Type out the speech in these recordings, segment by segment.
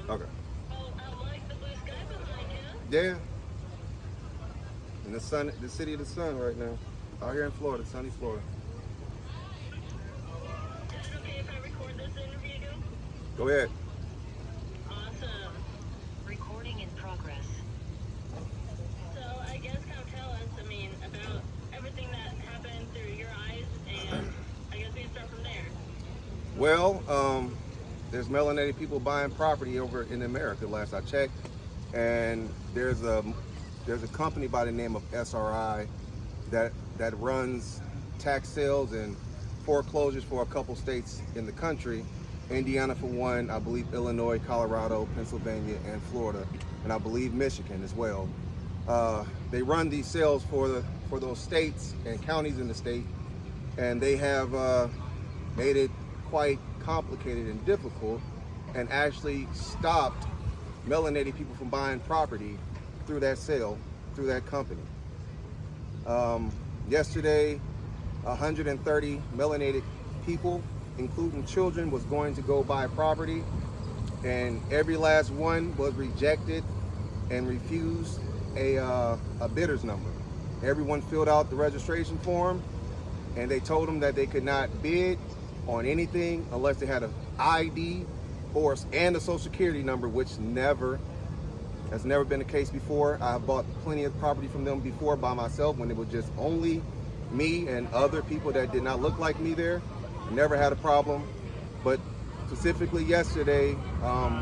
Okay. Oh, I like the blue sky behind you. Yeah. In the sun, the city of the sun right now. Out here in Florida, sunny Florida. Is it okay if I record this interview? Go ahead. Awesome. Recording in progress. So I guess kind of tell us, I mean, about everything that happened through your eyes, and I guess we can start from there. Well, there's melanated people buying property over in America. Last I checked, and there's a company by the name of SRI that runs tax sales and foreclosures for a couple states in the country. Indiana for one, I believe Illinois, Colorado, Pennsylvania, and Florida, and I believe Michigan as well. They run these sales for those states and counties in the state, and they have made it quite complicated and difficult, and actually stopped melanated people from buying property through that sale, through that company. Yesterday, 130 melanated people, including children, was going to go buy property, and every last one was rejected and refused a bidder's number. Everyone filled out the registration form, and they told them that they could not bid on anything unless they had an ID and a social security number, which has never been the case before. I have bought plenty of property from them before by myself when it was just only me and other people that did not look like me there. Never had a problem. But specifically yesterday,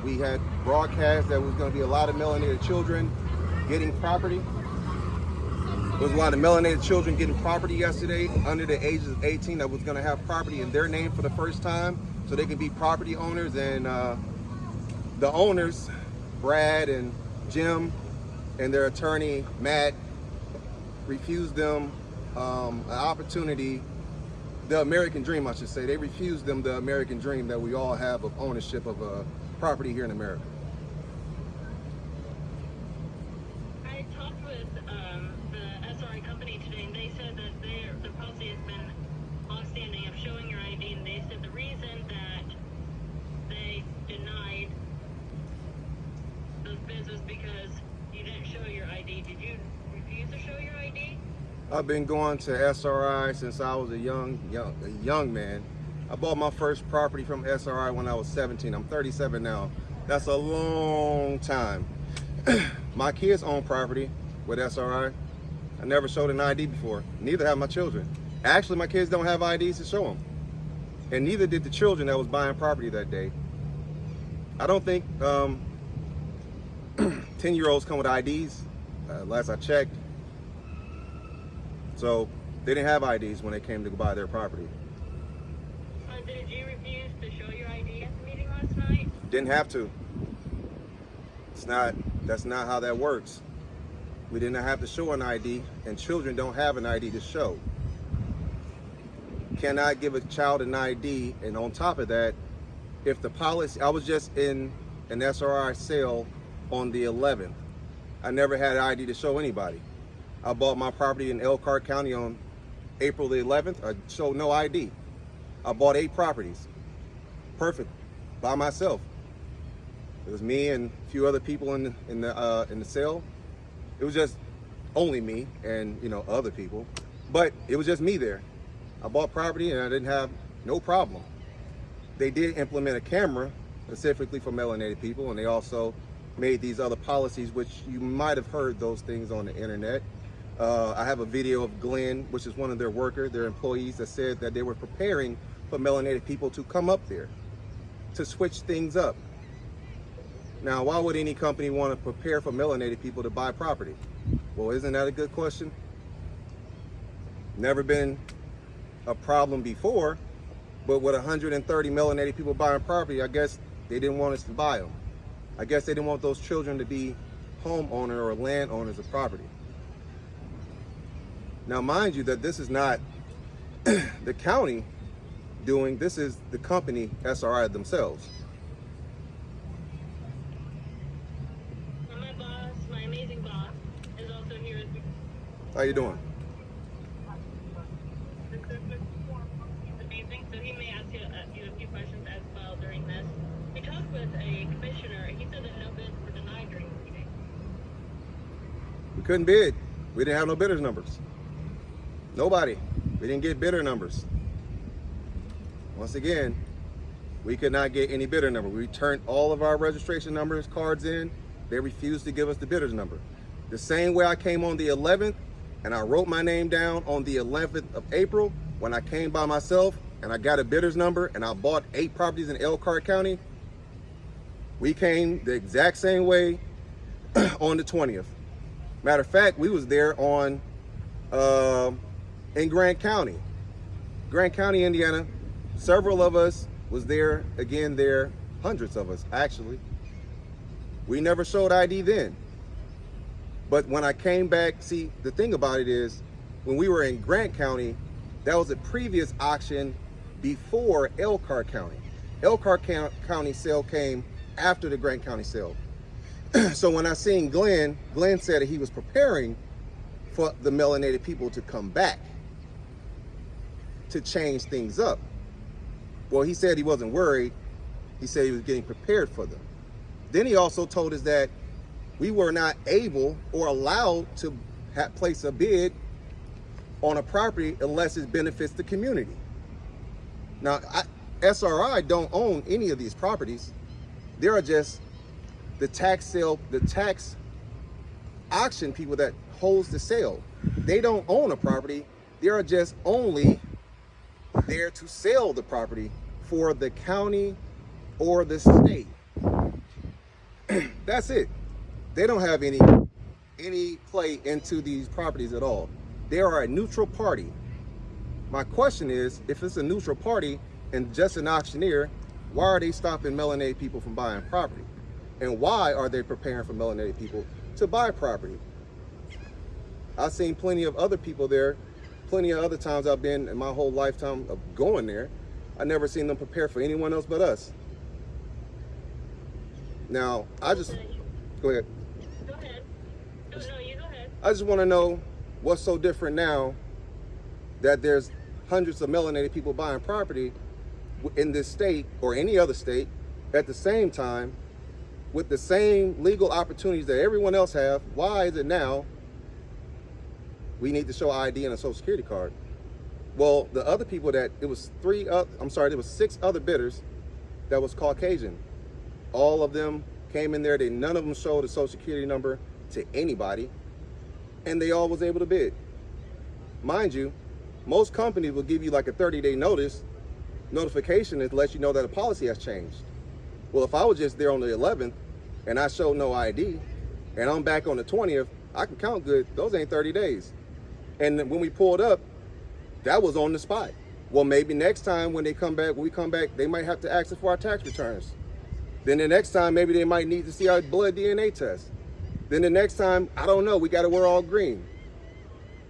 we had broadcast that was going to be a lot of melanated children getting property. There was a lot of melanated children getting property yesterday under the ages of 18 that was going to have property in their name for the first time, so they can be property owners. And the owners, Brad and Jim, and their attorney Matt, refused them an opportunity, the American dream, I should say. They refused them the American dream that we all have of ownership of property here in America. I talked with the SRI company today, and they said that their policy has been longstanding of showing your ID, and they said the reason that they denied those bids was because you didn't show your ID. Did you refuse to show your ID? I've been going to SRI since I was a young man. I bought my first property from SRI when I was 17. I'm 37 now. That's a long time. My kids own property with SRI. I never showed an ID before. Neither have my children. Actually, my kids don't have IDs to show them. And neither did the children that was buying property that day. I don't think 10-year-olds come with IDs, last I checked. So they didn't have IDs when they came to buy their property. Did you refuse to show your ID at the meeting last night? Didn't have to. That's not how that works. We didn't have to show an ID, and children don't have an ID to show. Cannot give a child an ID, and on top of that, if the policy, I was just in an SRI sale on the 11th. I never had an ID to show anybody. I bought my property in Elkhart County on April the 11th. I showed no ID. I bought 8 properties. Perfect. By myself. It was me and a few other people in the sale. It was just only me and other people, but it was just me there. I bought property and I didn't have no problem. They did implement a camera specifically for melanated people, and they also made these other policies, which you might have heard those things on the internet. I have a video of Glenn, which is one of their workers, their employees, that said that they were preparing for melanated people to come up there to switch things up. Now, why would any company want to prepare for melanated people to buy property? Well, isn't that a good question? Never been a problem before, but with 130 melanated people buying property, I guess they didn't want us to buy them. I guess they didn't want those children to be homeowner or landowners of property. Now, mind you that this is not the county doing, this is the company, SRI themselves. And my boss, my amazing boss, is also here as well. How you doing? He's amazing, so he may ask you a few questions as well during this. We talked with a commissioner. He said that no bids were denied during the meeting. We couldn't bid. We didn't have no bidders numbers. Nobody. We didn't get bidder numbers. Once again, we could not get any bidder number. We turned all of our registration numbers cards in. They refused to give us the bidder's number. The same way I came on the 11th and I wrote my name down on the 11th of April when I came by myself and I got a bidder's number and I bought 8 properties in Elkhart County. We came the exact same way on the 20th. Matter of fact, we was there on in Grant County, Indiana. Several of us was there, again there, hundreds of us actually. We never showed ID then. But when I came back, see, the thing about it is, when we were in Grant County, that was a previous auction before Elkhart County. Elkhart County sale came after the Grant County sale. So when I seen Glenn said that he was preparing for the melanated people to come back to change things up. Well, he said he wasn't worried. He said he was getting prepared for them. Then he also told us that we were not able or allowed to place a bid on a property unless it benefits the community. Now, SRI don't own any of these properties. They are just the tax auction people that holds the sale. They don't own a property. They are just only there to sell the property for the county or the state. That's it. They don't have any play into these properties at all. They are a neutral party. My question is, if it's a neutral party and just an auctioneer, why are they stopping melanated people from buying property? And why are they preparing for melanated people to buy property? I've seen plenty of other people there, plenty of other times I've been in my whole lifetime of going there. I never seen them prepare for anyone else but us. Now, go ahead. Go ahead. No, you go ahead. I just want to know what's so different now that there's hundreds of melanated people buying property in this state or any other state at the same time with the same legal opportunities that everyone else have. Why is it now we need to show ID and a social security card? Well, the other people there was 6 other bidders that was Caucasian. All of them came in there. None of them showed a social security number to anybody, and they all was able to bid. Mind you, most companies will give you like a 30-day notification that lets you know that a policy has changed. Well, if I was just there on the 11th and I showed no ID and I'm back on the 20th, I can count good. Those ain't 30 days. And when we pulled up, that was on the spot. Well, maybe next time when we come back, they might have to ask us for our tax returns. Then the next time, maybe they might need to see our blood DNA test. Then the next time, I don't know, we got to wear all green.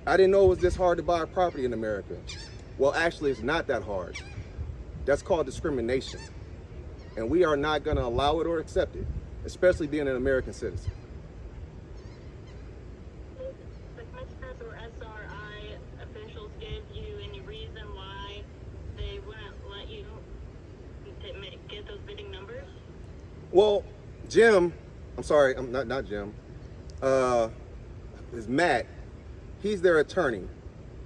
I didn't know it was this hard to buy a property in America. Well, actually, it's not that hard. That's called discrimination. And we are not going to allow it or accept it, especially being an American citizen. The commissioners or SRI officials give you any reason why they wouldn't let you get those bidding numbers? Well, Jim, I'm sorry, I'm not Jim. Is Matt. He's their attorney.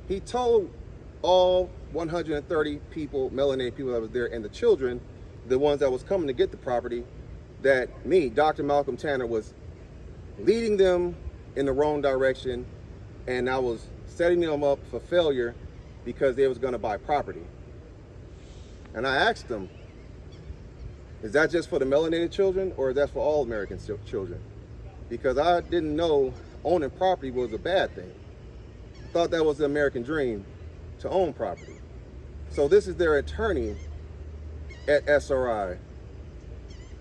He told all 130 people, melanated people that was there, and the children, the ones that was coming to get the property, that me, Dr. Malcolm Tanner, was leading them in the wrong direction, and I was setting them up for failure because they was going to buy property. And I asked them, is that just for the melanated children, or is that for all American children? Because I didn't know owning property was a bad thing. I thought that was the American dream, to own property. So this is their attorney at SRI.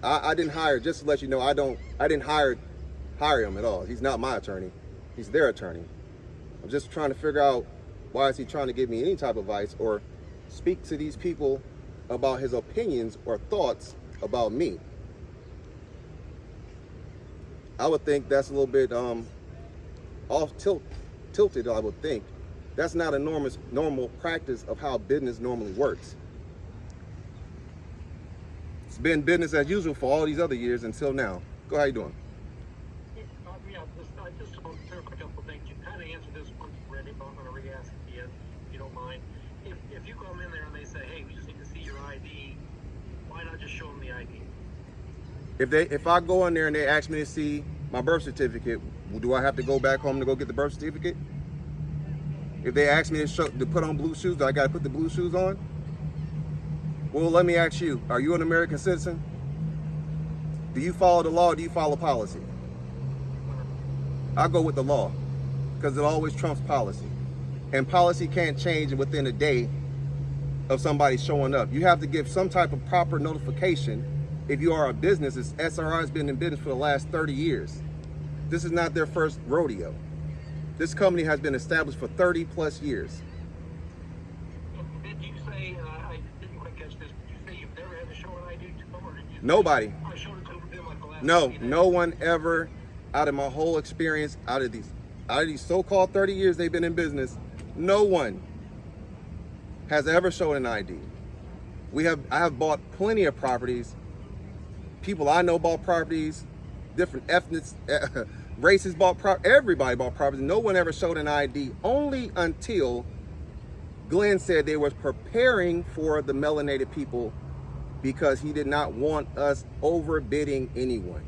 I didn't hire, just to let you know, I didn't hire him at all. He's not my attorney. He's their attorney. I'm just trying to figure out, why is he trying to give me any type of advice or speak to these people about his opinions or thoughts about me? I would think that's a little bit tilted, I would think. That's not a normal practice of how business normally works. It's been business as usual for all these other years until now. Go, how you doing? I just want to clarify a couple of things. You kind of answered this once already, but I'm going to re-ask it again, if you don't mind. If you come in there and they say, hey, we just need to see your ID, why not just show them the ID? If I go in there and they ask me to see my birth certificate, do I have to go back home to go get the birth certificate? If they ask me to put on blue shoes, do I got to put the blue shoes on? Well, let me ask you, are you an American citizen? Do you follow the law or do you follow policy? I go with the law because it always trumps policy. And policy can't change within a day of somebody showing up. You have to give some type of proper notification. If you are a business, SRI has been in business for the last 30 years. This is not their first rodeo. This company has been established for 30 plus years. Did you say, I didn't quite catch this, did you say you've never had to show an ID to them, or did you? Nobody. I showed it to them like the last No, 15 no days? one ever, out of my whole experience, out of these so-called 30 years they've been in business, no one has ever shown an ID. I have bought plenty of properties. People I know bought properties, different ethnic races bought properties, everybody bought properties. No one ever showed an ID, only until Glenn said they were preparing for the melanated people because he did not want us overbidding anyone,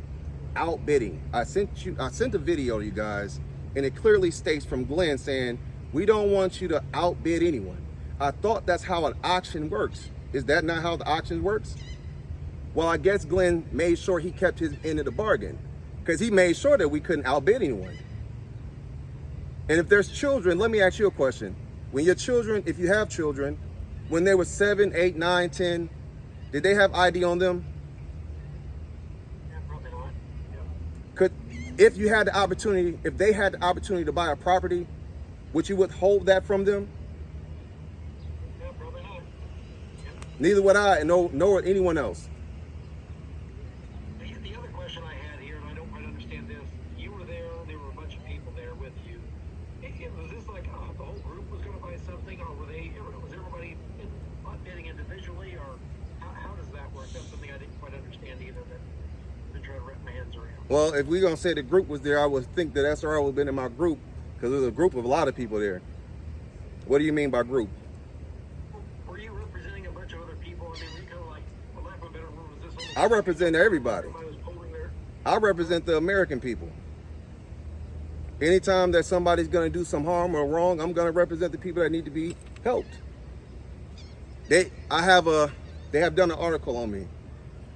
outbidding. I sent a video to you guys, and it clearly states from Glenn saying, we don't want you to outbid anyone. I thought that's how an auction works. Is that not how the auction works? Well, I guess Glenn made sure he kept his end of the bargain because he made sure that we couldn't outbid anyone. And if there's children, let me ask you a question. When your children, if you have children, when they were 7, 8, 9, 10, did they have ID on them? Yeah, probably not. Yeah. If they had the opportunity to buy a property, would you withhold that from them? Yeah, probably not. Yeah. Neither would I, and nor would anyone else. The other question I had here, and I don't quite understand this, you were there were a bunch of people there with you. Was this like the whole group was going to buy something, or was everybody bidding individually, or how does that work? That's something I didn't quite understand either, that I've been trying to wrap my hands around. Well, if we're going to say the group was there, I would think that SRI would have been in my group because there's a group of a lot of people there. What do you mean by group? Were you representing a bunch of other people? I mean, were you kind of like, for lack of a better word, was this I represent everybody. everybody was polling there? I represent the American people. Anytime that somebody's going to do some harm or wrong, I'm going to represent the people that need to be helped. They have done an article on me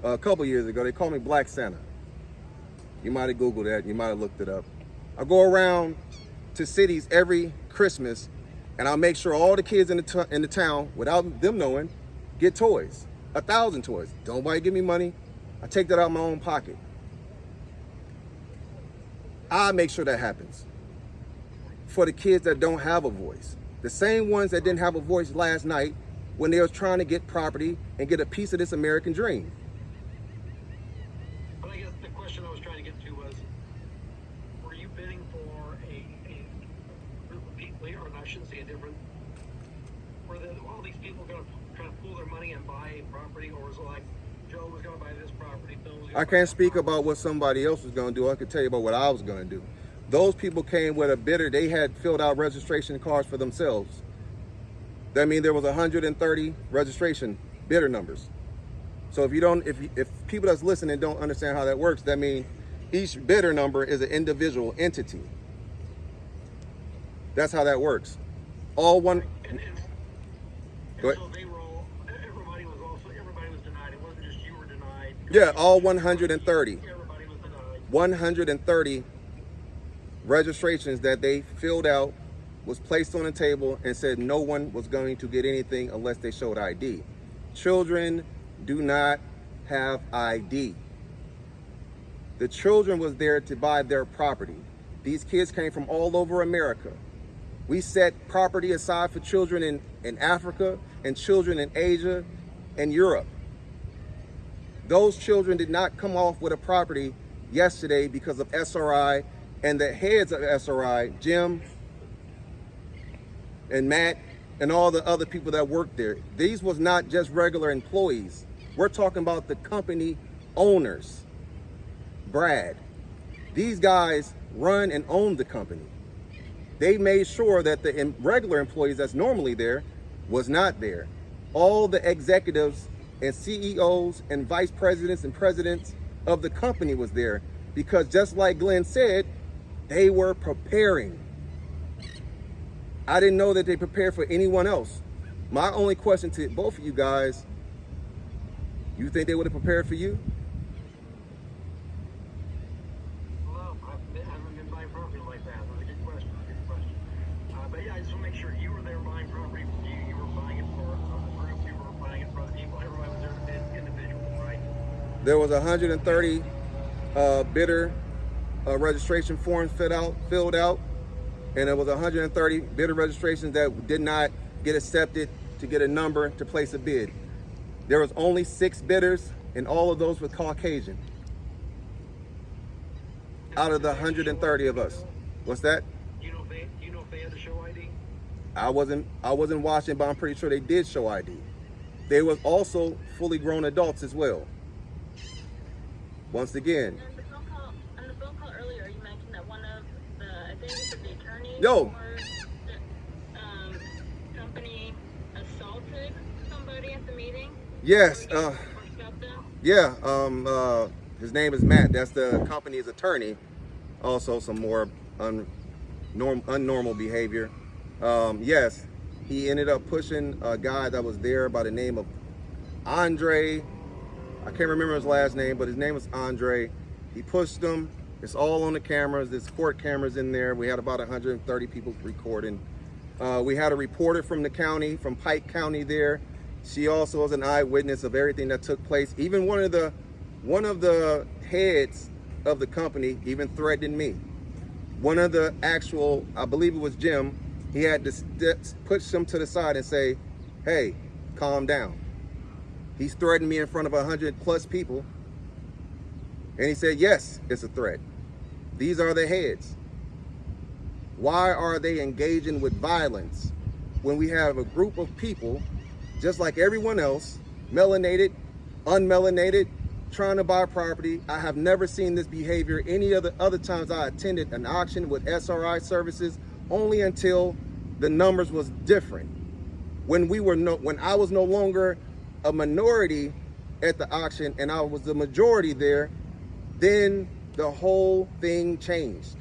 a couple years ago. They call me Black Santa. You might have Googled that. You might have looked it up. I go around to cities every Christmas, and I'll make sure all the kids in the town, without them knowing, get toys. 1,000 toys. Don't nobody give me money. I take that out of my own pocket. I make sure that happens for the kids that don't have a voice. The same ones that didn't have a voice last night when they was trying to get property and get a piece of this American dream. But I guess the question I was trying to get to was, were you bidding for a group of people here, or I shouldn't say a different, were all these people going to try to pool their money and buy a property, or was it like Joe was going to buy this property, Bill was I can't speak about what somebody else was going to do. I can tell you about what I was going to do. Those people came with a bidder. They had filled out registration cards for themselves. That means there was 130 registration bidder numbers. So if people that's listening don't understand how that works, that means each bidder number is an individual entity. That's how that works. All one. Go ahead. So they were all, everybody was denied. It wasn't just you were denied. Yeah, all 130. Everybody was denied. 130 registrations that they filled out was placed on the table and said no one was going to get anything unless they showed ID. Children do not have ID. The children was there to buy their property. These kids came from all over America. We set property aside for children in Africa and children in Asia and Europe. Those children did not come off with a property yesterday because of SRI and the heads of SRI, Jim and Matt and all the other people that worked there. These was not just regular employees. We're talking about the company owners. Brad. These guys run and own the company. They made sure that the regular employees that's normally there was not there. All the executives and CEOs and vice presidents and presidents of the company was there, because just like Glenn said, they were preparing. I didn't know that they prepared for anyone else. My only question to both of you guys, you think they would have prepared for you? Well, I haven't been buying property like that. That's a good question. But yeah, I just want to make sure you were there buying property. You were buying it for a group. You were buying it for other people. Everyone was there to bid individually, right? There was 130 bidder registration forms filled out, and there was 130 bidder registrations that did not get accepted to get a number to place a bid. There was only 6 bidders, and all of those were Caucasian. Out of the 130 of us. What's that? Do you know if they had to show ID? I wasn't watching, but I'm pretty sure they did show ID. They was also fully grown adults as well. Once again. On the phone call earlier, you mentioned that one of the, I think it's the attorneys Yo. for the company assaulted somebody at the meeting. Yes. Yeah. His name is Matt. That's the company's attorney. Also, some more unnormal behavior. Yes, he ended up pushing a guy that was there by the name of Andre. I can't remember his last name, but his name was Andre. He pushed him. It's all on the cameras. There's court cameras in there. We had about 130 people recording. We had a reporter from the county, from Pike County there. She also was an eyewitness of everything that took place. Even one of the heads of the company even threatened me. One of the actual, I believe it was Jim, he had to push him to the side and say, hey, calm down. He's threatened me in front of 100+ people. And he said, yes, it's a threat. These are the heads. Why are they engaging with violence when we have a group of people, just like everyone else, melanated, unmelanated, trying to buy property? I have never seen this behavior any other times I attended an auction with SRI services, only until the numbers was different. When I was no longer a minority at the auction and I was the majority there, then the whole thing changed.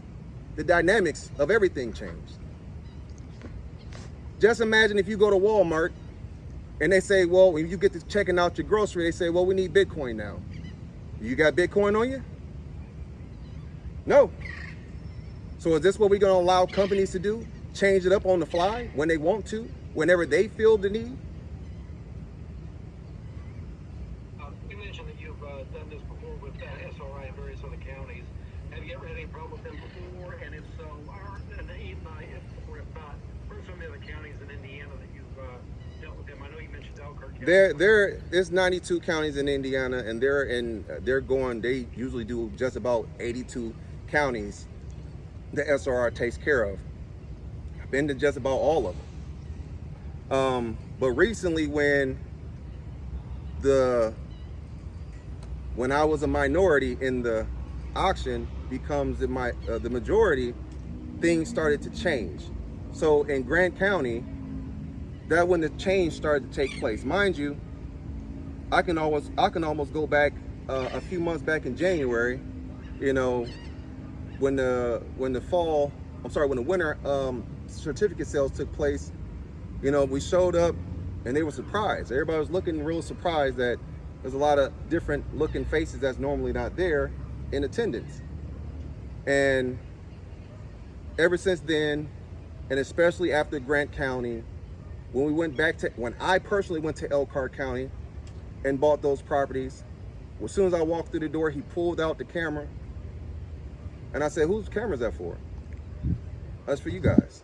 The dynamics of everything changed. Just imagine if you go to Walmart and they say, well, when you get to checking out your grocery, they say, well, we need Bitcoin now. You got Bitcoin on you? No. So is this what we're going to allow companies to do? Change it up on the fly when they want to, whenever they feel the need? You mentioned that you've done this before with SRI and various other counties. Have you ever had any problem with them before? And if so, or if not, what are some of the other counties in Indiana that you've dealt with them? I know you mentioned Elkhart County. There's 92 counties in Indiana, and they usually do just about 82 counties the SRR takes care of. I've been to just about all of them. But recently when I was a minority in the auction becomes the majority, things started to change. So in Grant County, that when the change started to take place. Mind you, I can almost go back a few months back in January, when the winter certificate sales took place. We showed up and they were surprised. Everybody was looking real surprised that there's a lot of different looking faces that's normally not there in attendance. And ever since then, and especially after Grant County, when I personally went to Elkhart County and bought those properties, as soon as I walked through the door, he pulled out the camera. And I said, whose camera is that for? That's for you guys.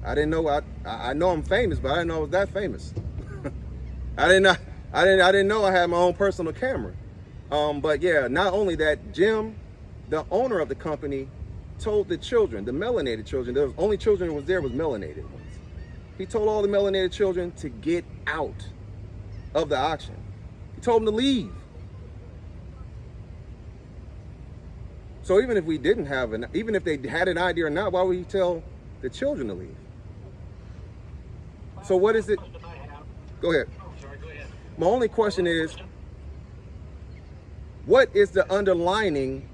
I didn't know, I know I'm famous, but I didn't know I was that famous. I didn't know I had my own personal camera. But yeah, not only that, Jim, the owner of the company, told the children, the melanated children, the only children that was there was melanated ones. He told all the melanated children to get out of the auction. He told them to leave. So even if we didn't have even if they had an idea or not, why would he tell the children to leave? So what is it? Go ahead. I'm sorry, go ahead. My only question is, what is the underlining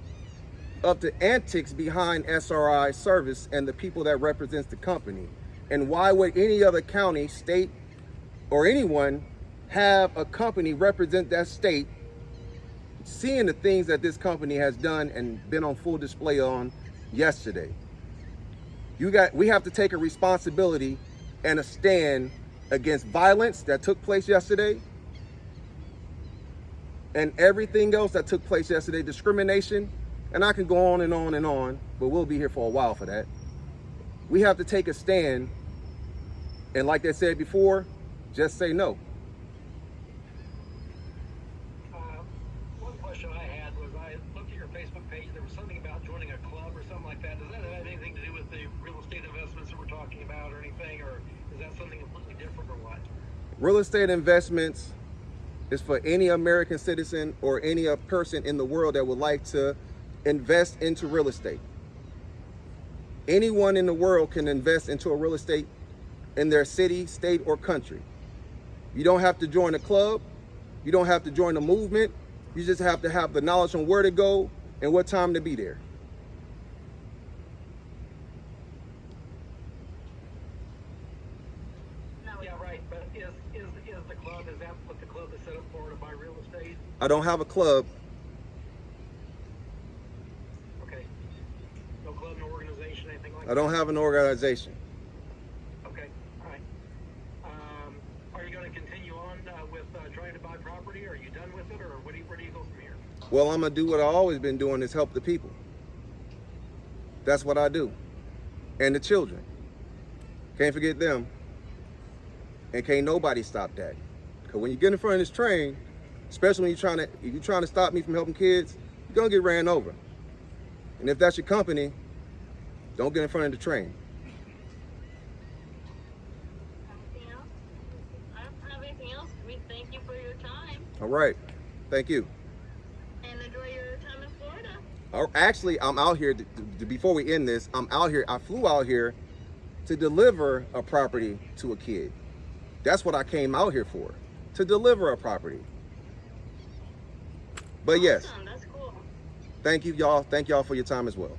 of the antics behind SRI Service and the people that represents the company? And why would any other county, state, or anyone have a company represent that state, seeing the things that this company has done and been on full display on yesterday? We have to take a responsibility and a stand against violence that took place yesterday and everything else that took place yesterday, discrimination, and I can go on and on and on, but we'll be here for a while for that. We have to take a stand, and like they said before, just say no. One question I had was, I looked at your Facebook page, there was something about joining a club or something like that. Does that have anything to do with the real estate investments that we're talking about or anything, or is that something completely different or what? Real estate investments is for any American citizen or any person in the world that would like to invest into real estate. Anyone in the world can invest into a real estate in their city, state, or country. You don't have to join a club. You don't have to join a movement. You just have to have the knowledge on where to go and what time to be there. Yeah, right, but is the club, is that what the club is set up for, to buy real estate? I don't have a club. Okay. No club, no organization, anything like that? I don't have an organization. Okay, all right. Are you going to continue on with trying to buy property? Are you done with it, or where do you go from here? Well, I'm gonna do what I've always been doing, is help the people. That's what I do. And the children. Can't forget them. And can't nobody stop that. Because when you get in front of this train, especially when if you're trying to stop me from helping kids, you're gonna get ran over. And if that's your company, don't get in front of the train. Anything else? I don't have anything else. We thank you for your time All right. Thank you. and enjoy your time in Florida. Actually, I'm out here, before we end this, I flew out here to deliver a property to a kid. That's what I came out here for, to deliver a property. But yes, Awesome. That's cool. thank you, y'all. Thank y'all for your time as well.